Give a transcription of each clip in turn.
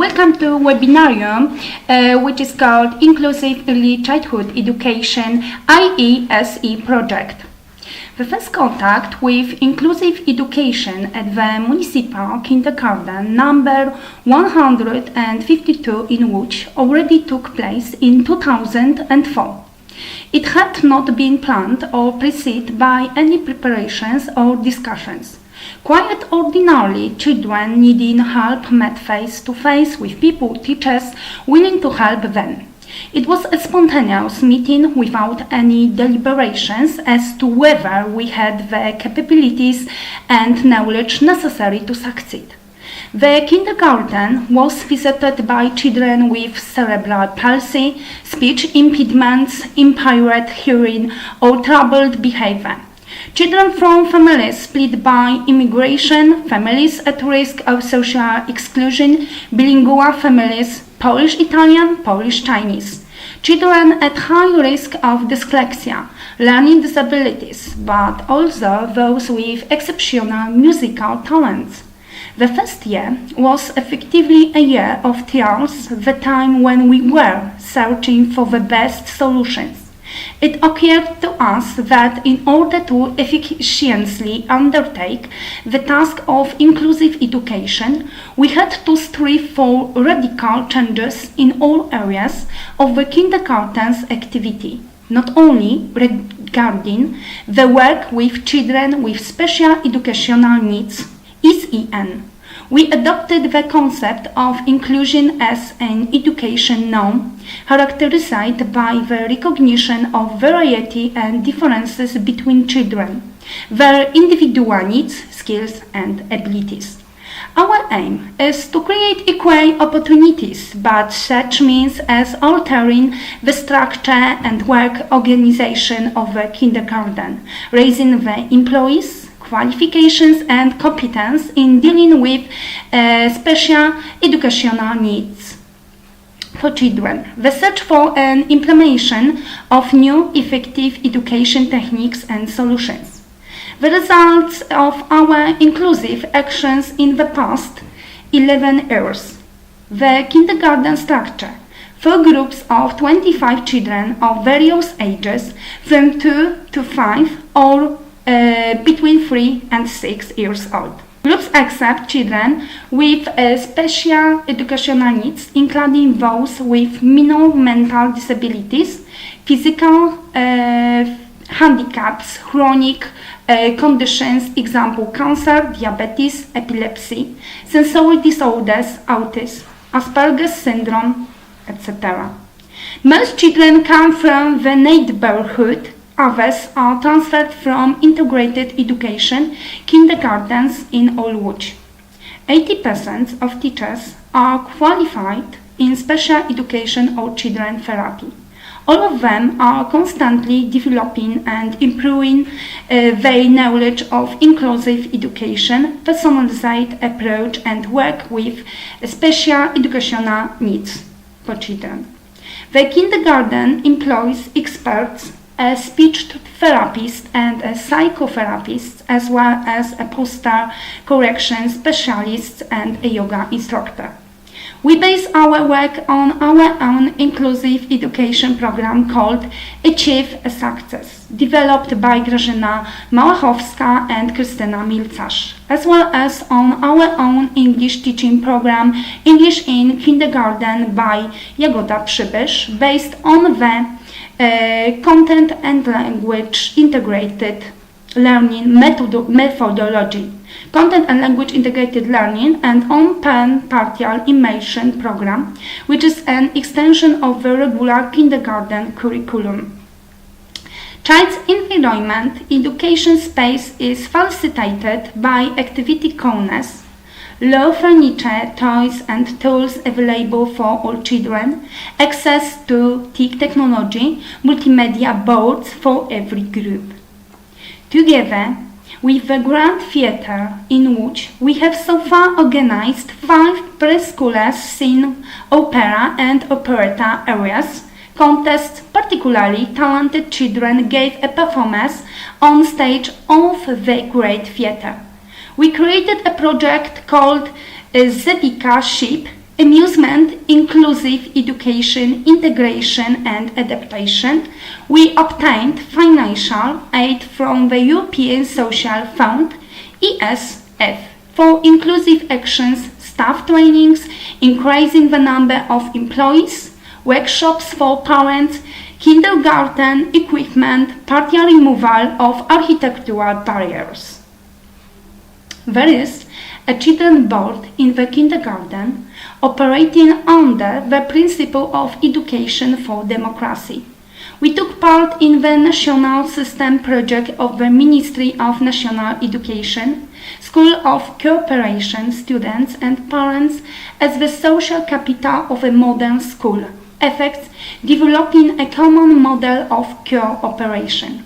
Welcome to webinarium which is called Inclusive Early Childhood Education IESE project. The first contact with inclusive education at the municipal kindergarten number 152 in Łódź already took place in 2004. It had not been planned or preceded by any preparations or discussions. Quite ordinarily, children needing help met face to face with people, teachers, willing to help them. It was a spontaneous meeting without any deliberations as to whether we had the capabilities and knowledge necessary to succeed. The kindergarten was visited by children with cerebral palsy, speech impediments, impaired hearing, or troubled behavior. Children from families split by immigration, families at risk of social exclusion, bilingual families, Polish-Italian, Polish-Chinese. Children at high risk of dyslexia, learning disabilities, but also those with exceptional musical talents. The first year was effectively a year of trials, the time when we were searching for the best solutions. It occurred to us that in order to efficiently undertake the task of inclusive education, we had to strive for radical changes in all areas of the kindergarten's activity, not only regarding the work with children with special educational needs, SEN. We adopted the concept of inclusion as an education norm, characterized by the recognition of variety and differences between children, their individual needs, skills, and abilities. Our aim is to create equal opportunities, but such means as altering the structure and work organization of the kindergarten, raising the employees, qualifications and competence in dealing with special educational needs for children. The search for an implementation of new effective education techniques and solutions. The results of our inclusive actions in the past 11 years. The kindergarten structure. 4 groups of 25 children of various ages from 2 to 5 or between 3 and 6 years old. Groups accept children with special educational needs, including those with minor mental disabilities, physical handicaps, chronic conditions, example cancer, diabetes, epilepsy, sensory disorders, autism, Asperger's syndrome, etc. Most children come from the neighborhood. Others are transferred from integrated education kindergartens in all Łódź. 80% of teachers are qualified in special education or children therapy. All of them are constantly developing and improving their knowledge of inclusive education, personalized approach, and work with special educational needs for children. The kindergarten employs experts, a speech therapist and a psychotherapist, as well as a posture correction specialist and a yoga instructor. We base our work on our own inclusive education program called Achieve a Success, developed by Grażyna Małachowska and Krystyna Milcarz, as well as on our own English teaching program English in Kindergarten by Jagoda Przybysz, based on the content and language integrated learning methodology, content and language integrated learning, and on partial immersion program, which is an extension of the regular kindergarten curriculum. Child's environment education space is facilitated by activity corners, low furniture, toys and tools available for all children, access to TIC technology, multimedia boards for every group. Together with the Grand Theatre in Łódź, we have so far organized 5 preschoolers sing opera and operetta areas, contests. Particularly talented children gave a performance on stage of the Great Theatre. We created a project called Zedika Ship amusement, inclusive education, integration and adaptation. We obtained financial aid from the European Social Fund, ESF, for inclusive actions, staff trainings, increasing the number of employees, workshops for parents, kindergarten equipment, partial removal of architectural barriers. There is a children's board in the kindergarten operating under the principle of education for democracy. We took part in the national system project of the Ministry of National Education, School of Cooperation, Students and Parents as the social capital of a modern school, effects developing a common model of cooperation.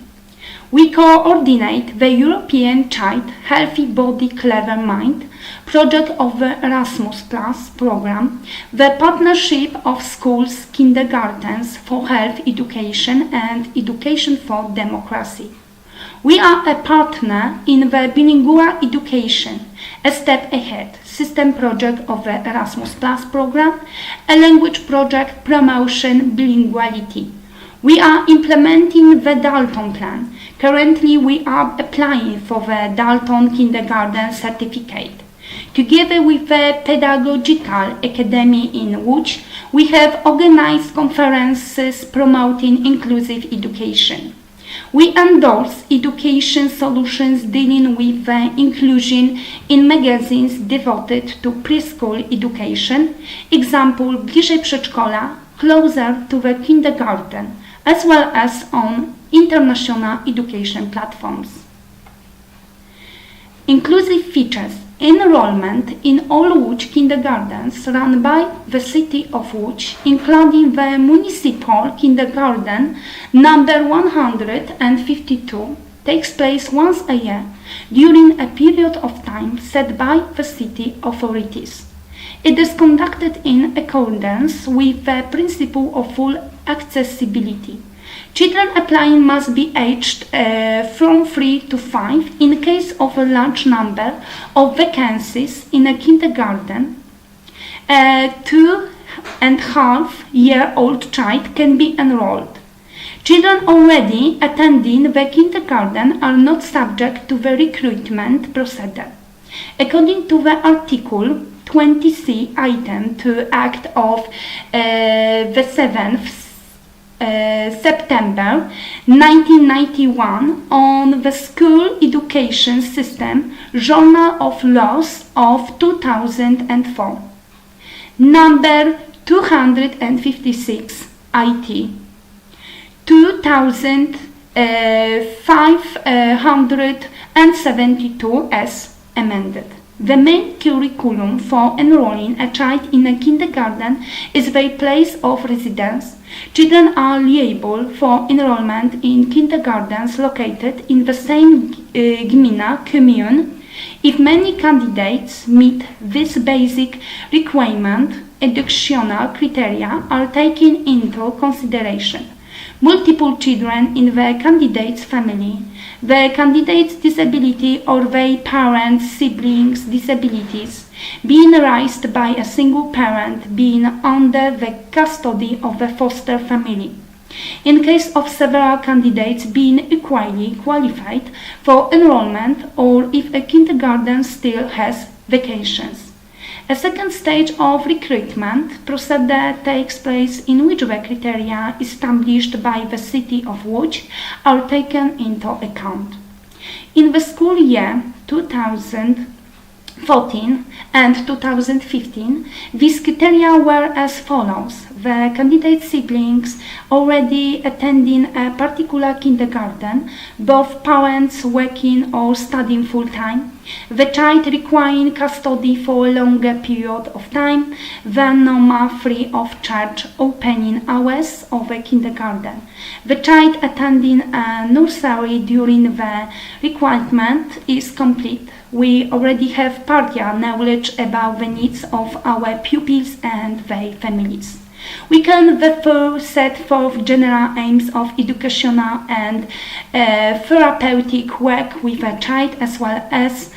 We coordinate the European Child Healthy Body Clever Mind project of the Erasmus Plus program, the partnership of schools, kindergartens for health education and education for democracy. We are a partner in the bilingual education, a step ahead system project of the Erasmus Plus program, a language project promotion bilinguality. We are implementing the Dalton Plan. Currently, we are applying for the Dalton Kindergarten Certificate. Together with the Pedagogical Academy in Łódź, we have organized conferences promoting inclusive education. We endorse education solutions dealing with the inclusion in magazines devoted to preschool education, example Bliżej Przedszkola, Closer to the Kindergarten, as well as on international education platforms. Inclusive features: enrollment in all Łódź kindergartens run by the City of Łódź, including the municipal kindergarten number 152, takes place once a year during a period of time set by the city authorities. It is conducted in accordance with the principle of full accessibility. Children applying must be aged from 3 to 5 in case of a large number of vacancies in a kindergarten. A 2.5-year-old child can be enrolled. Children already attending the kindergarten are not subject to the recruitment procedure. According to the Article 20C item 2 Act of the 7th September 1991 on the School Education System, Journal of Laws of 2004, number 256 IT 2572 as amended. The main curriculum for enrolling a child in a kindergarten is the place of residence. Children are liable for enrollment in kindergartens located in the same gmina, commune. If many candidates meet this basic requirement, additional criteria are taken into consideration. Multiple children in the candidate's family, the candidate's disability or their parents' siblings' disabilities, being raised by a single parent, being under the custody of the foster family. In case of several candidates being equally qualified for enrollment or if a kindergarten still has vacancies. A second stage of recruitment procedure takes place in which the criteria established by the City of Łódź are taken into account. In the school year 2014 and 2015, these criteria were as follows. The candidate's siblings already attending a particular kindergarten, both parents working or studying full-time, the child requiring custody for a longer period of time than normal free of charge opening hours of a kindergarten, the child attending a nursery during the requirement is complete. We already have partial knowledge about the needs of our pupils and their families. We can therefore set forth general aims of educational and therapeutic work with a child as well as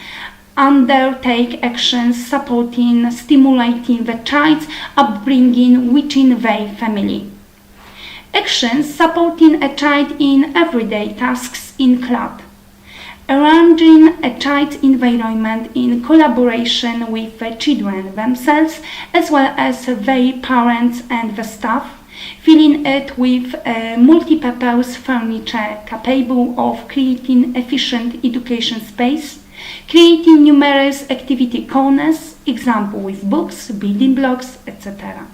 undertake actions supporting, stimulating the child's upbringing within their family. Actions supporting a child in everyday tasks include arranging a child's environment in collaboration with the children themselves as well as their parents and the staff, filling it with multi-purpose furniture capable of creating efficient education space, creating numerous activity corners, example with books, building blocks, etc.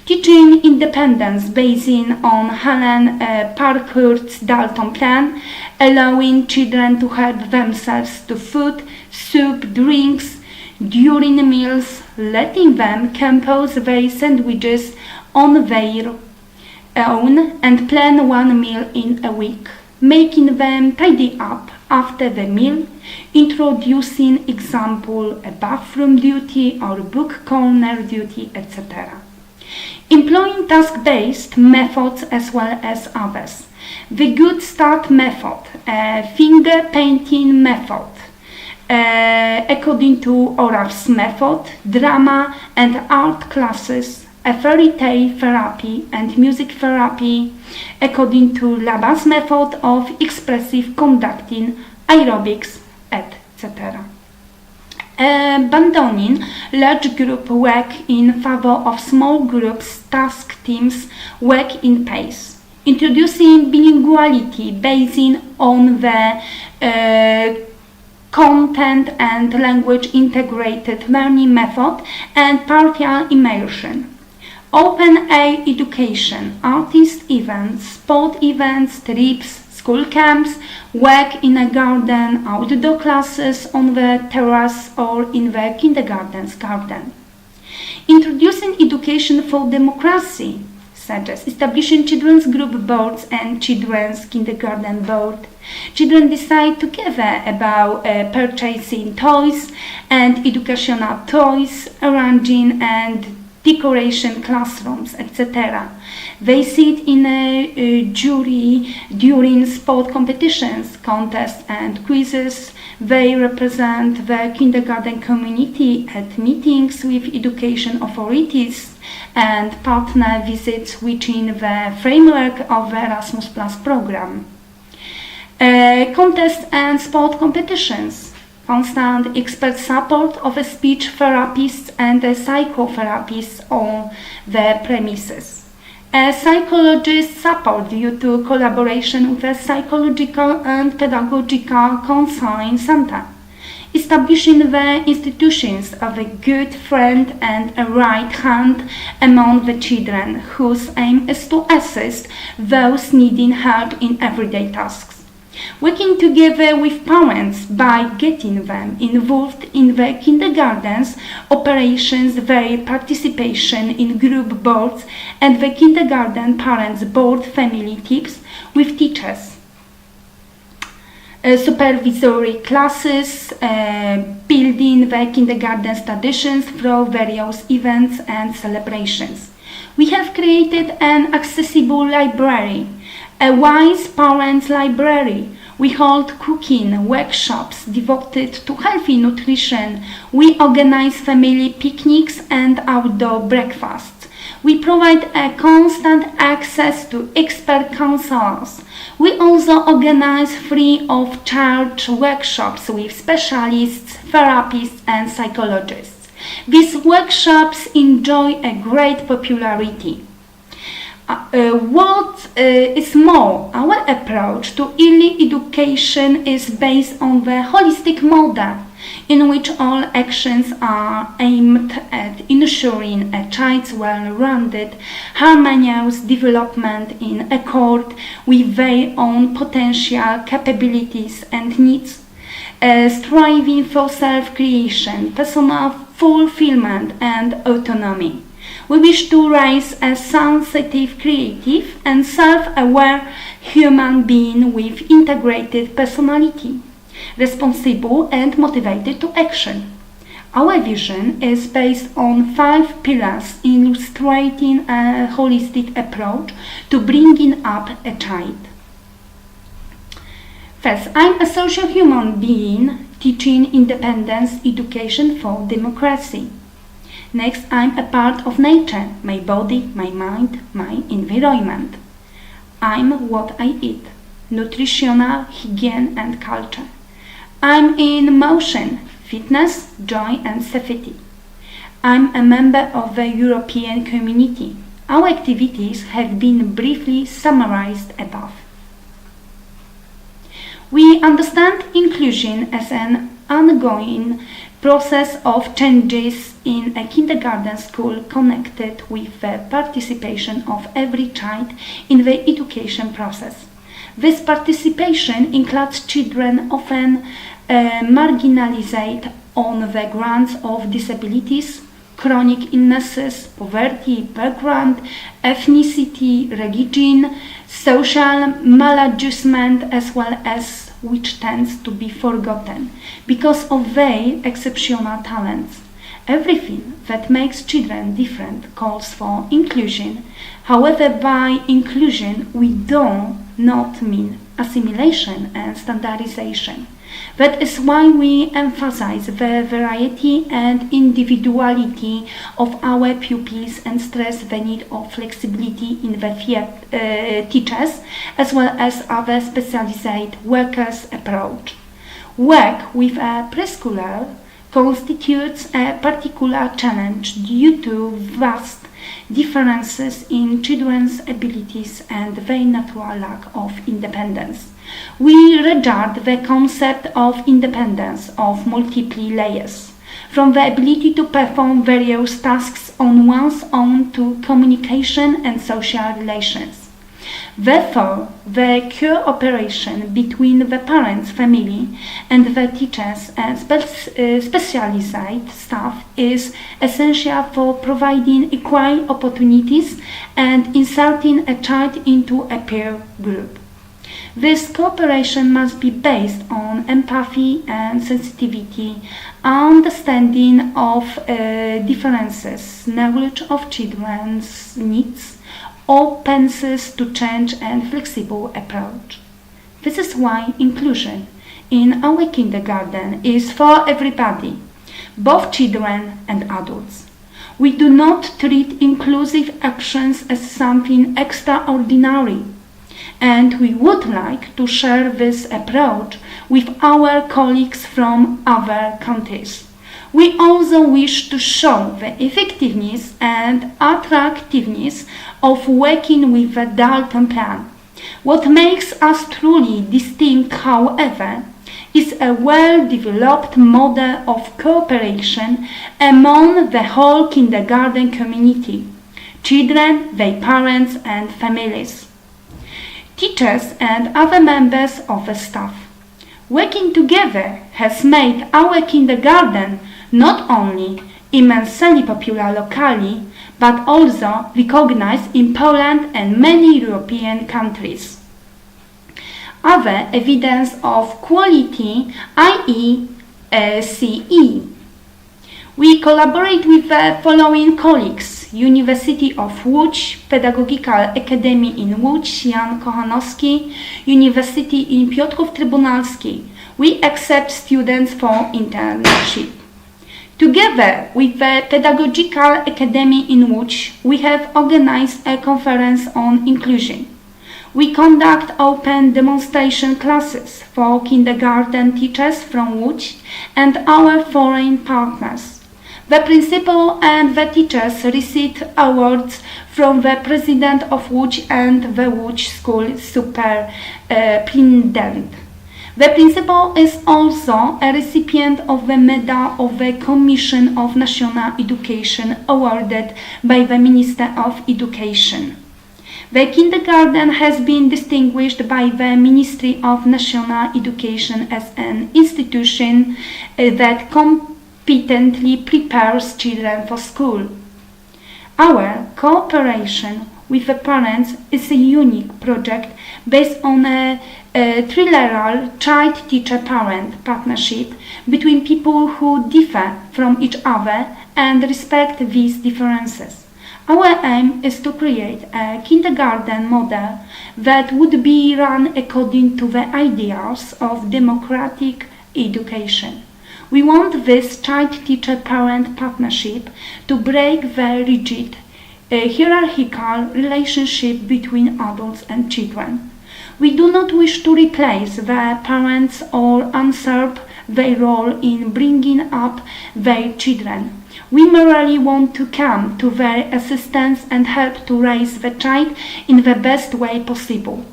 Teaching independence based on Helen Parkhurst's Dalton plan, allowing children to help themselves to food, soup, drinks during meals, letting them compose their sandwiches on their own and plan one meal in a week, making them tidy up after the meal, introducing example a bathroom duty or book corner duty, etc. Employing task-based methods as well as others. The Good Start method, finger painting method, according to Oraf's method, drama and art classes, a fairy tale therapy and music therapy, according to Laban's method of expressive conducting, aerobics, etc. Abandoning large group work in favor of small groups, task teams, work in pairs. Introducing bilinguality based on the content and language integrated learning method and partial immersion. Open air education, artist events, sport events, trips, school camps, work in a garden, outdoor classes on the terrace or in the kindergarten's garden. Introducing education for democracy, such as establishing children's group boards and children's kindergarten board. Children decide together about purchasing toys and educational toys, arranging and decoration classrooms, etc. They sit in a jury during sport competitions, contests and quizzes. They represent the kindergarten community at meetings with education authorities and partner visits within the framework of the Erasmus Plus program. Contests and sport competitions. Constant expert support of a speech therapist and a psychotherapist on the premises. A psychologist support due to collaboration with a psychological and pedagogical counseling center. Establishing the institutions of a good friend and a right hand among the children, whose aim is to assist those needing help in everyday tasks. Working together with parents by getting them involved in the kindergarten's operations, their participation in group boards and the kindergarten parents board family tips with teachers. Supervisory classes, building the kindergarten traditions through various events and celebrations. We have created an accessible library, a wise parents' library. We hold cooking workshops devoted to healthy nutrition. We organize family picnics and outdoor breakfasts. We provide a constant access to expert counselors. We also organize free of charge workshops with specialists, therapists and psychologists. These workshops enjoy a great popularity. What is more, our approach to early education is based on the holistic model, in which all actions are aimed at ensuring a child's well-rounded, harmonious development in accord with their own potential, capabilities and needs, striving for self-creation, personal fulfillment and autonomy. We wish to raise a sensitive, creative and self-aware human being with integrated personality, responsible and motivated to action. Our vision is based on 5 pillars illustrating a holistic approach to bringing up a child. First, I'm a social human being teaching independence education for democracy. Next, I'm a part of nature, my body, my mind, my environment. I'm what I eat, nutritional, hygiene and culture. I'm in motion, fitness, joy and safety. I'm a member of the European community. Our activities have been briefly summarized above. We understand inclusion as an ongoing process of changes in a kindergarten school connected with the participation of every child in the education process. This participation includes children often marginalized on the grounds of disabilities, chronic illnesses, poverty, background, ethnicity, religion, social maladjustment, as well as which tends to be forgotten because of their exceptional talents. Everything that makes children different calls for inclusion. However, by inclusion we do not mean assimilation and standardization. That is why we emphasize the variety and individuality of our pupils and stress the need of flexibility in the teachers as well as other specialized workers' approach. Work with a preschooler constitutes a particular challenge due to vast differences in children's abilities and their natural lack of independence. We regard the concept of independence of multiple layers, from the ability to perform various tasks on one's own to communication and social relations. Therefore, the cooperation between the parents, family, and the teachers and specialized staff is essential for providing equal opportunities and inserting a child into a peer group. This cooperation must be based on empathy and sensitivity, understanding of differences, knowledge of children's needs, openness to change and flexible approach. This is why inclusion in our kindergarten is for everybody, both children and adults. We do not treat inclusive actions as something extraordinary, and we would like to share this approach with our colleagues from other countries. We also wish to show the effectiveness and attractiveness of working with the Dalton Plan. What makes us truly distinct, however, is a well-developed model of cooperation among the whole kindergarten community, children, their parents and families, teachers and other members of the staff. Working together has made our kindergarten not only immensely popular locally, but also recognized in Poland and many European countries. Other evidence of quality, i.e. CE. We collaborate with the following colleagues: University of Łódź, Pedagogical Academy in Łódź, Jan Kochanowski, University in Piotrków Trybunalski. We accept students for internship. Together with the Pedagogical Academy in Łódź, we have organized a conference on inclusion. We conduct open demonstration classes for kindergarten teachers from Łódź and our foreign partners. The principal and the teachers received awards from the president of Łódź and the Łódź school superintendent. The principal is also a recipient of the Medal of the Commission of National Education awarded by the Minister of Education. The kindergarten has been distinguished by the Ministry of National Education as an institution that competently prepares children for school. Our cooperation with the parents is a unique project based on a trilateral child-teacher-parent partnership between people who differ from each other and respect these differences. Our aim is to create a kindergarten model that would be run according to the ideals of democratic education. We want this child-teacher-parent partnership to break the rigid hierarchical relationship between adults and children. We do not wish to replace the parents or usurp their role in bringing up their children. We merely want to come to their assistance and help to raise the child in the best way possible.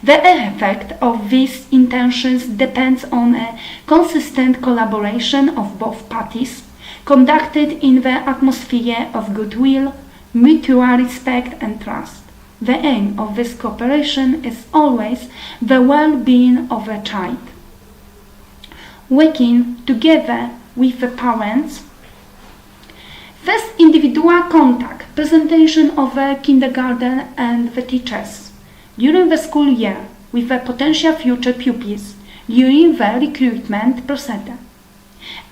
The effect of these intentions depends on a consistent collaboration of both parties, conducted in the atmosphere of goodwill, mutual respect and trust. The aim of this cooperation is always the well-being of the child. Working together with the parents. First, individual contact, presentation of the kindergarten and the teachers. During the school year, with the potential future pupils, during the recruitment procedure.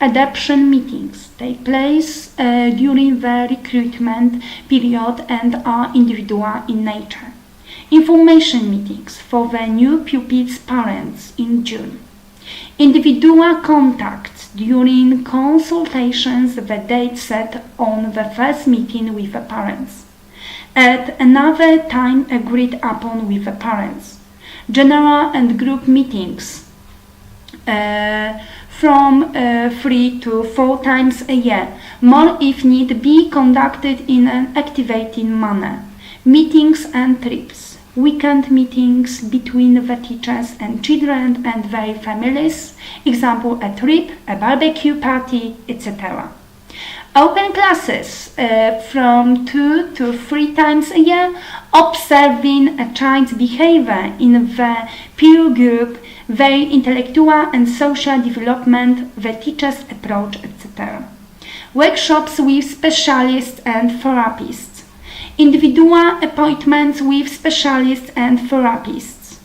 Adoption meetings take place during the recruitment period and are individual in nature. Information meetings for the new pupils' parents in June. Individual contacts during consultations, the date set on the first meeting with the parents. At another time agreed upon with the parents. General and group meetings from 3 to 4 times a year, more if need be, conducted in an activating manner. Meetings and trips. Weekend meetings between the teachers and children and their families, example a trip, a barbecue party, etc. Open classes from 2 to 3 times a year, observing a child's behavior in the peer group, their intellectual and social development, the teacher's approach, etc. Workshops with specialists and therapists. Individual appointments with specialists and therapists.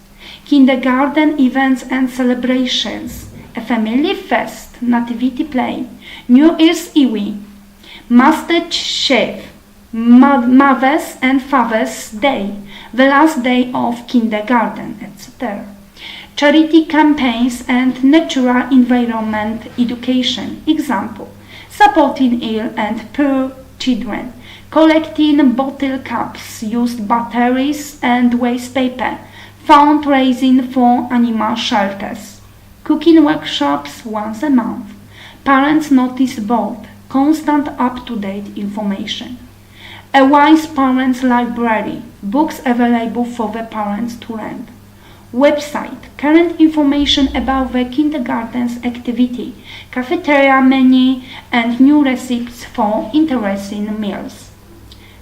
Kindergarten events and celebrations. A family fest, nativity play, New Year's Eve, Master Chef, Mother's and Father's Day, the last day of kindergarten, etc. Charity campaigns and natural environment education, example, supporting ill and poor children, collecting bottle caps, used batteries and waste paper, fundraising for animal shelters, cooking workshops once a month, parents notice board, constant up-to-date information, a wise parents library, books available for the parents to rent, website, current information about the kindergarten's activity, cafeteria menu and new recipes for interesting meals.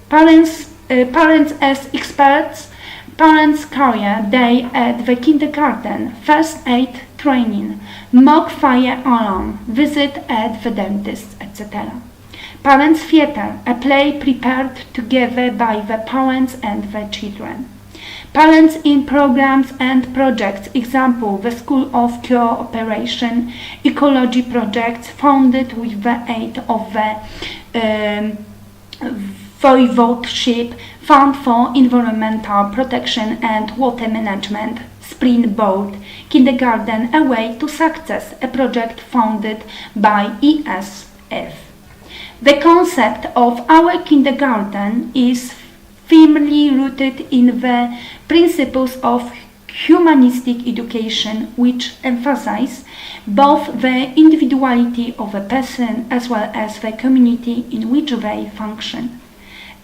Parents as experts, Parents' Career Day at the kindergarten, first aid training, mock fire alarm, visit at the dentist, etc. Parents' Theatre, a play prepared together by the parents and the children. Parents in programs and projects, example, the School of Cooperation, ecology projects founded with the aid of the Voivodeship Fund for Environmental Protection and Water Management, Springboard, Kindergarten, a way to success, a project funded by ESF. The concept of our kindergarten is firmly rooted in the principles of humanistic education, which emphasize both the individuality of a person as well as the community in which they function.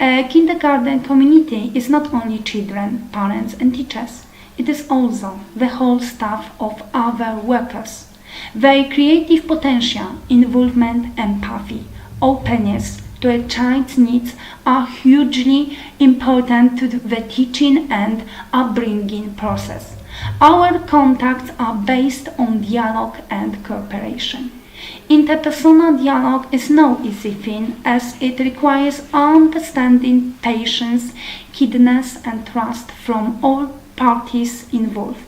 A kindergarten community is not only children, parents and teachers, it is also the whole staff of other workers. Their creative potential, involvement, empathy, openness to a child's needs are hugely important to the teaching and upbringing process. Our contacts are based on dialogue and cooperation. Interpersonal dialogue is no easy thing, as it requires understanding, patience, kindness and trust from all parties involved.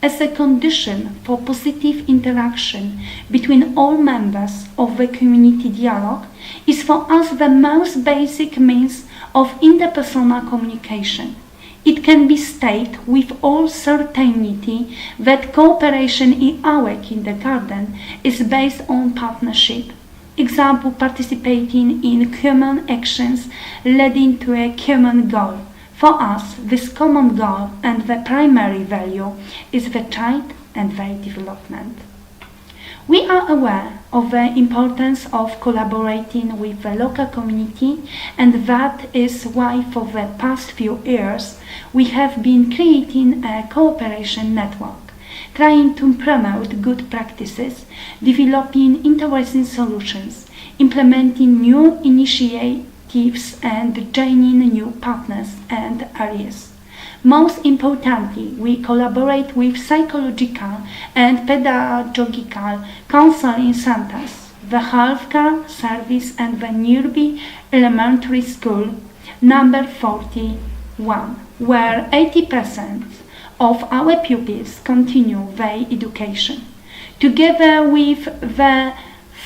As a condition for positive interaction between all members of the community, dialogue is for us the most basic means of interpersonal communication. It can be stated with all certainty that cooperation in our kindergarten is based on partnership. Example, participating in common actions leading to a common goal. For us, this common goal and the primary value is the child and their development. We are aware of the importance of collaborating with the local community, and that is why for the past few years we have been creating a cooperation network, trying to promote good practices, developing interesting solutions, implementing new initiatives and joining new partners and areas. Most importantly, we collaborate with psychological and pedagogical counseling centers, the healthcare service and the nearby elementary school number 41, where 80% of our pupils continue their education. Together with the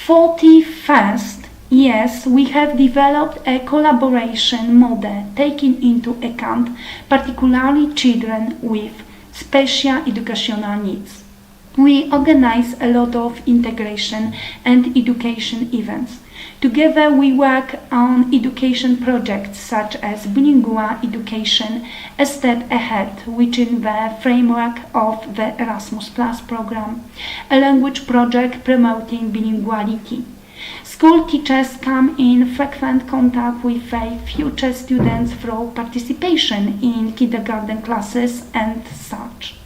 41st Yes, we have developed a collaboration model taking into account particularly children with special educational needs. We organize a lot of integration and education events. Together we work on education projects such as bilingual education, a step ahead, within the framework of the Erasmus Plus program, a language project promoting bilinguality. School teachers come in frequent contact with their future students through participation in kindergarten classes and such.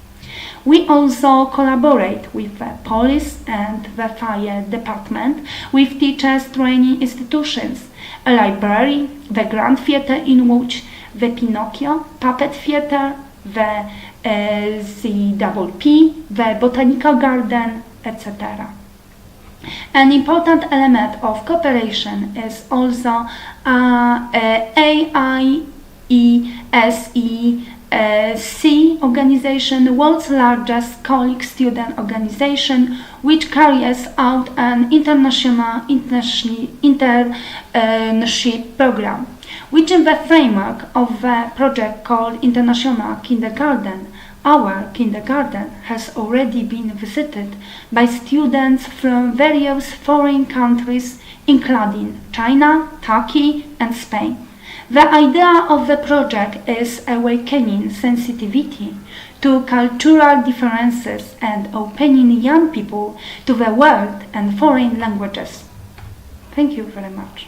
We also collaborate with the police and the fire department, with teachers training institutions, a library, the Grand Theatre in Łódź, the Pinocchio Puppet Theatre, the CWP, the Botanical Garden, etc. An important element of cooperation is also AIESEC organization, world's largest Catholic student organization, which carries out an international internship program. Within the framework of the project called International Kindergarten, our kindergarten has already been visited by students from various foreign countries, including China, Turkey, and Spain. The idea of the project is awakening sensitivity to cultural differences and opening young people to the world and foreign languages. Thank you very much.